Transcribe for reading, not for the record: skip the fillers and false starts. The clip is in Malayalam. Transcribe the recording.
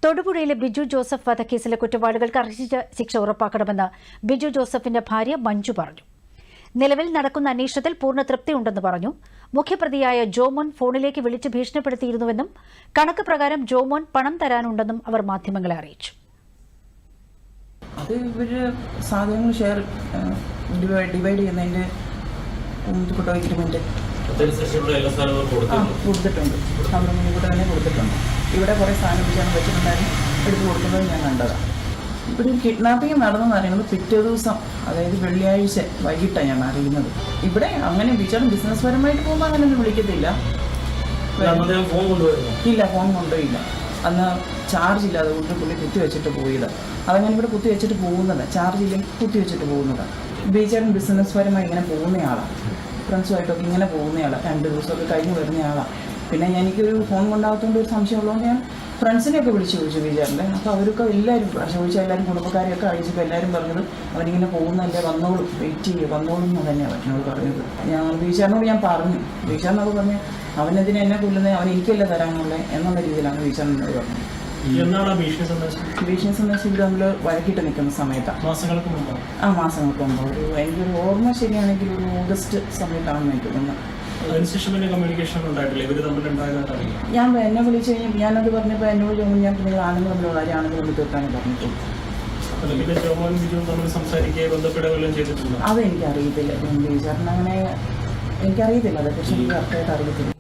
തൊടുപുഴയിലെ ബിജു ജോസഫ് വധക്കേസിലെ കുറ്റവാളികൾക്ക് അർഹിച്ച ശിക്ഷ ഉറപ്പാക്കണമെന്ന് ബിജു ജോസഫിന്റെ ഭാര്യ മഞ്ജു പറഞ്ഞു. നിലവിൽ നടക്കുന്ന അന്വേഷണത്തിൽ പൂർണ്ണ തൃപ്തിയുണ്ടെന്ന് പറഞ്ഞു. മുഖ്യപ്രതിയായ ജോമോൻ ഫോണിലേക്ക് വിളിച്ച് ഭീഷണിപ്പെടുത്തിയിരുന്നുവെന്നും കണക്ക് പ്രകാരം ജോമോൻ പണം തരാനുണ്ടെന്നും അവർ മാധ്യമങ്ങളെ അറിയിച്ചു. അത് ഇവര് സാധനങ്ങൾ ഷെയർ ഡിവൈഡ് ചെയ്യുന്നതിന്റെ അഗ്രിമെന്റ് കൊടുത്തിട്ടുണ്ട്. അവിടെ കൂടെ തന്നെ കൊടുത്തിട്ടുണ്ട്. ഇവിടെ കുറേ സാധനം വെച്ചിട്ടുണ്ടായിരുന്നു, എടുത്ത് കൊടുക്കുന്നത് ഞാൻ കണ്ടതാണ്. ഇവിടെ ഒരു കിഡ്നാപ്പിംഗ് നടന്നെന്ന് അറിയുന്നത് പിറ്റേ ദിവസം, അതായത് വെള്ളിയാഴ്ച വൈകിട്ടാണ് ഞാൻ അറിയുന്നത്. ഇവിടെ അങ്ങനെ ബിജാണ് ബിസിനസ് പരമായിട്ട് പോകുമ്പോൾ അങ്ങനെയൊന്നും വിളിക്കത്തില്ല. ഇല്ല, ഫോൺ കൊണ്ടുപോയില്ല. അന്ന് ചാർജ് ഇല്ല, അതുകൊണ്ട് പുള്ളി കുത്തി വെച്ചിട്ട് പോയത്. അതങ്ങനെ ഇവിടെ കുത്തി വെച്ചിട്ട് പോകുന്നത്, ചാർജ് ഇല്ലെങ്കിൽ കുത്തി വെച്ചിട്ട് പോകുന്നത്. ബിജാൻ ബിസിനസ് പരമായി ഇങ്ങനെ പോകുന്നയാളാണ്, ഫ്രണ്ട്സുമായിട്ടൊക്കെ ഇങ്ങനെ പോകുന്നയാളാണ്. 2 ദിവസമൊക്കെ കഴിഞ്ഞ് വരുന്നയാളാണ്. പിന്നെ എനിക്കൊരു ഫോൺ കൊണ്ടാകത്തോണ്ട് ഒരു സംശയമുള്ളതുകൊണ്ട് ഞാൻ ഫ്രണ്ട്സിനെയൊക്കെ വിളിച്ച് ചോദിച്ചു ബീജാറിൻ്റെ. അപ്പോൾ അവരൊക്കെ എല്ലാവരും ചോദിച്ചാൽ എല്ലാവരും കുടുംബക്കാരെയൊക്കെ അഴിച്ചപ്പോൾ എല്ലാവരും പറഞ്ഞത് അവനിങ്ങനെ പോകുന്നല്ലേ, വന്നോളും, വെയിറ്റ് ചെയ്യുക, വന്നോളും എന്ന് തന്നെയാണ് അവനോട് പറഞ്ഞത്. ഞാൻ ബീജാറിനോട് ഞാൻ പറഞ്ഞു. ബീജാറിനോട് പറഞ്ഞു അവനെതിനെ എന്നെ കൊല്ലുന്നത്, അവൻ എനിക്കല്ലേ തരാനുള്ളത് എന്നുള്ള രീതിയിലാണ് ബീജാറിനോട് പറഞ്ഞത്. ഭീഷണി സന്ദേശം ഇവർ തമ്മിൽ വഴക്കിട്ട് നിൽക്കുന്ന സമയത്താണ്, മാസങ്ങൾക്ക് മുമ്പ്. എനിക്കൊരു ഓർമ്മ ശരിയാണെങ്കിൽ ഒരു ഓഗസ്റ്റ് സമയത്താണെന്ന് എനിക്ക് തോന്നുന്നത്. ഞാൻ എന്നെ വിളിച്ച് കഴിഞ്ഞാൽ ഞാനത് പറഞ്ഞപ്പോൾ എന്നോട് ചോദിക്കും, ഞാൻ നിങ്ങൾ ആണുങ്ങൾ തമ്മിലുള്ള ആണുങ്ങൾ തമ്മിൽ തീർക്കാനേ പറഞ്ഞിട്ടുള്ളൂ. അതെനിക്കറിയത്തില്ല. ബീജാറിന് അങ്ങനെ എനിക്കറിയത്തില്ല, അതേക്കുറിച്ച് എനിക്ക് കറക്റ്റായിട്ട് അറിയത്തില്ല.